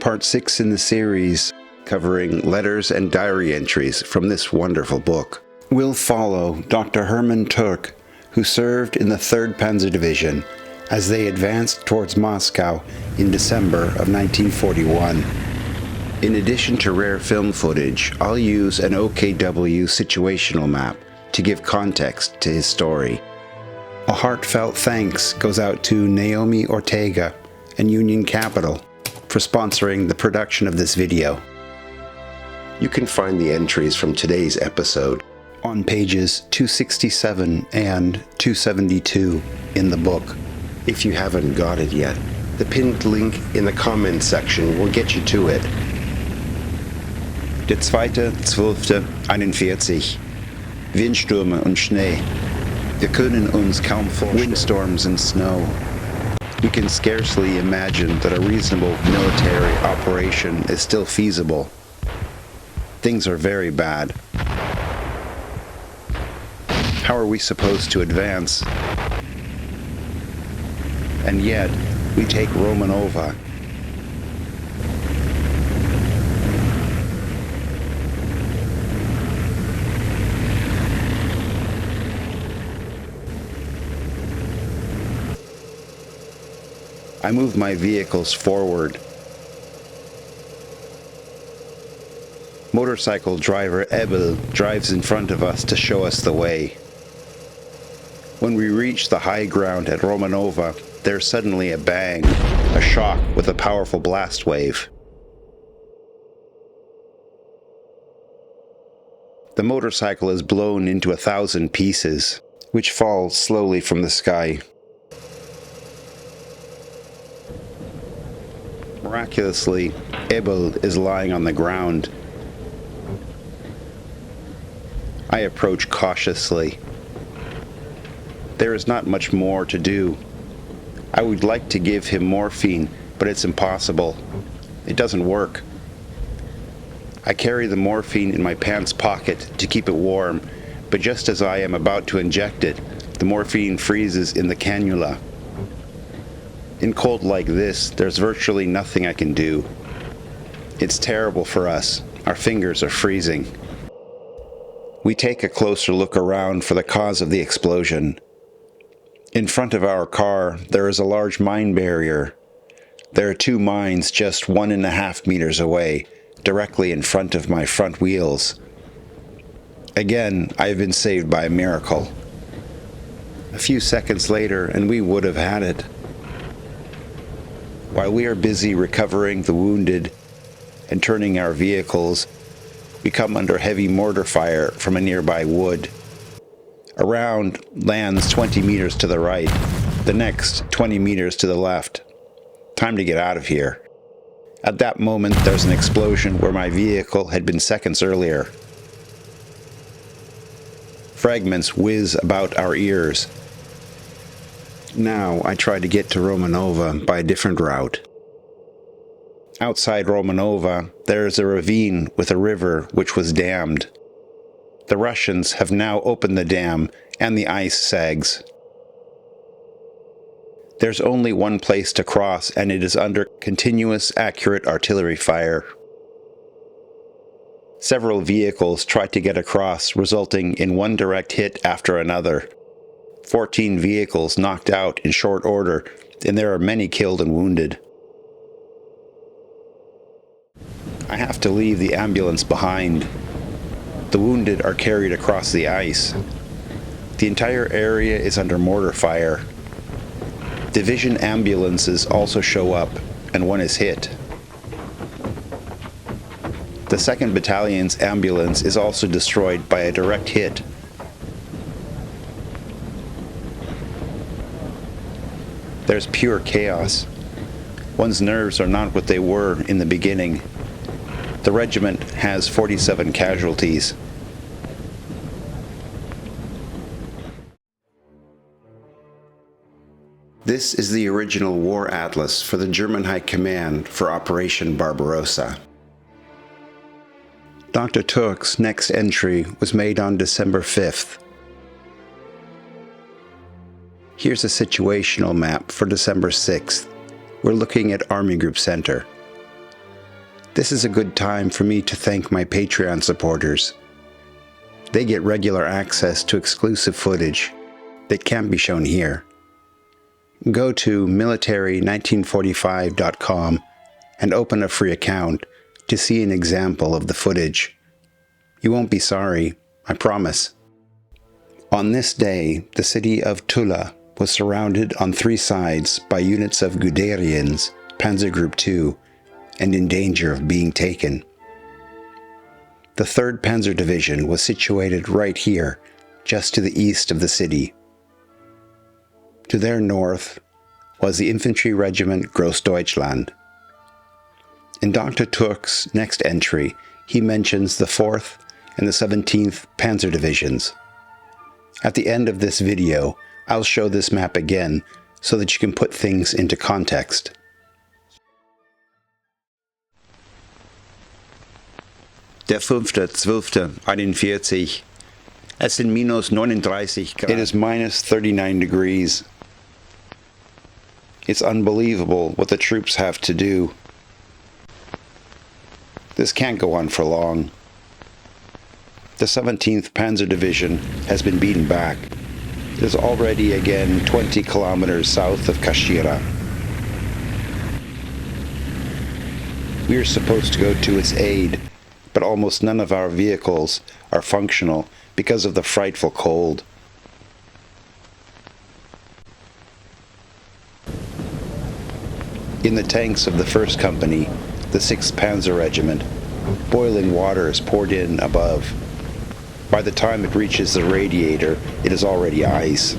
part 6 in the series, covering letters and diary entries from this wonderful book. We'll follow Dr. Hermann Türk, who served in the 3rd Panzer Division as they advanced towards Moscow in December of 1941. In addition to rare film footage, I'll use an OKW situational map to give context to his story. A heartfelt thanks goes out to Naomi Ortega and Union Capital for sponsoring the production of this video. You can find the entries from today's episode on pages 267 and 272 in the book. If you haven't got it yet, the pinned link in the comments section will get you to it. Der 2.12.41. Windstürme und Schnee. Wir können uns kaum vorstellen. Windstorms and snow. We can scarcely imagine that a reasonable military operation is still feasible. Things are very bad. How are we supposed to advance? And yet, we take Romanova. I move my vehicles forward. Motorcycle driver Ebel drives in front of us to show us the way. When we reach the high ground at Romanova, there's suddenly a bang, a shock with a powerful blast wave. The motorcycle is blown into 1,000 pieces, which fall slowly from the sky. Miraculously, Ebel is lying on the ground. I approach cautiously. There is not much more to do. I would like to give him morphine, but it's impossible. It doesn't work. I carry the morphine in my pants pocket to keep it warm, but just as I am about to inject it, the morphine freezes in the cannula. In cold like this, there's virtually nothing I can do. It's terrible for us. Our fingers are freezing. We take a closer look around for the cause of the explosion. In front of our car, there is a large mine barrier. There are 2 mines just 1.5 meters away, directly in front of my front wheels. Again, I have been saved by a miracle. A few seconds later, and we would have had it. While we are busy recovering the wounded and turning our vehicles, we come under heavy mortar fire from a nearby wood. A round lands 20 meters to the right, the next 20 meters to the left. Time to get out of here. At that moment, there's an explosion where my vehicle had been seconds earlier. Fragments whiz about our ears. Now I try to get to Romanova by a different route. Outside Romanova, there is a ravine with a river which was dammed. The Russians have now opened the dam, and the ice sags. There's only one place to cross, and it is under continuous, accurate artillery fire. Several vehicles try to get across, resulting in one direct hit after another. 14 vehicles knocked out in short order, and there are many killed and wounded. I have to leave the ambulance behind. The wounded are carried across the ice. The entire area is under mortar fire. Division ambulances also show up, and one is hit. The 2nd Battalion's ambulance is also destroyed by a direct hit. There's pure chaos. One's nerves are not what they were in the beginning. The regiment has 47 casualties. This is the original war atlas for the German High Command for Operation Barbarossa. Dr. Türk's next entry was made on December 5th. Here's a situational map for December 6th. We're looking at Army Group Center. This is a good time for me to thank my Patreon supporters. They get regular access to exclusive footage that can't be shown here. Go to military1945.com and open a free account to see an example of the footage. You won't be sorry, I promise. On this day, the city of Tula was surrounded on 3 sides by units of Guderians, Panzer Group 2, and in danger of being taken. The 3rd Panzer Division was situated right here, just to the east of the city. To their north was the Infantry Regiment Großdeutschland. In Dr. Türk's next entry, he mentions the 4th and the 17th Panzer Divisions. At the end of this video, I'll show this map again so that you can put things into context. Der 5.12.41. Es sind minus 39 Grad. It is minus 39 degrees. It's unbelievable what the troops have to do. This can't go on for long. The 17th Panzer Division has been beaten back. It is already again 20 kilometers south of Kashira. We are supposed to go to its aid, but almost none of our vehicles are functional because of the frightful cold. In the tanks of the 1st Company, the 6th Panzer Regiment, boiling water is poured in above. By the time it reaches the radiator, it is already ice.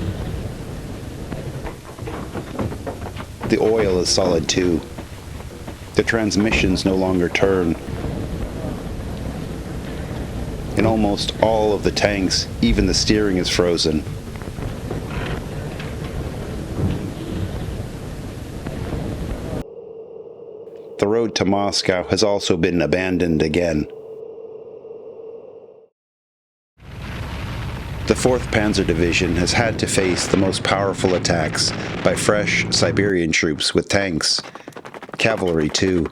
The oil is solid too. The transmissions no longer turn. In almost all of the tanks, even the steering is frozen. The road to Moscow has also been abandoned again. The 4th Panzer Division has had to face the most powerful attacks by fresh Siberian troops with tanks, cavalry too.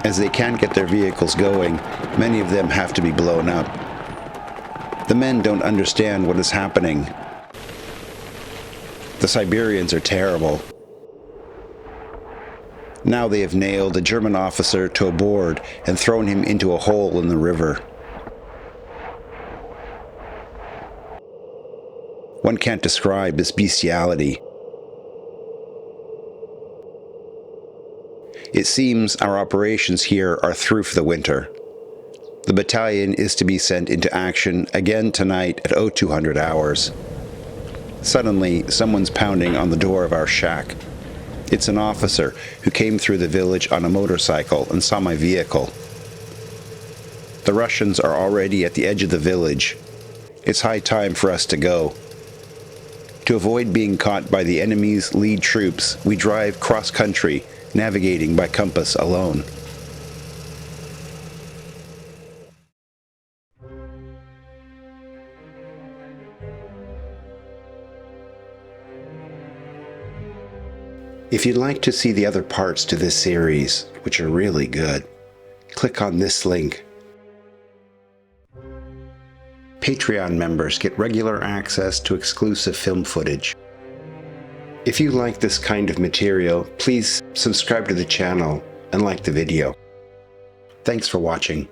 As they can't get their vehicles going, many of them have to be blown up. The men don't understand what is happening. The Siberians are terrible. Now they have nailed a German officer to a board and thrown him into a hole in the river. One can't describe this bestiality. It seems our operations here are through for the winter. The battalion is to be sent into action again tonight at 0200 hours. Suddenly, someone's pounding on the door of our shack. It's an officer who came through the village on a motorcycle and saw my vehicle. The Russians are already at the edge of the village. It's high time for us to go. To avoid being caught by the enemy's lead troops, we drive cross-country, navigating by compass alone. If you'd like to see the other parts to this series, which are really good, click on this link. Patreon members get regular access to exclusive film footage. If you like this kind of material, please subscribe to the channel and like the video. Thanks for watching.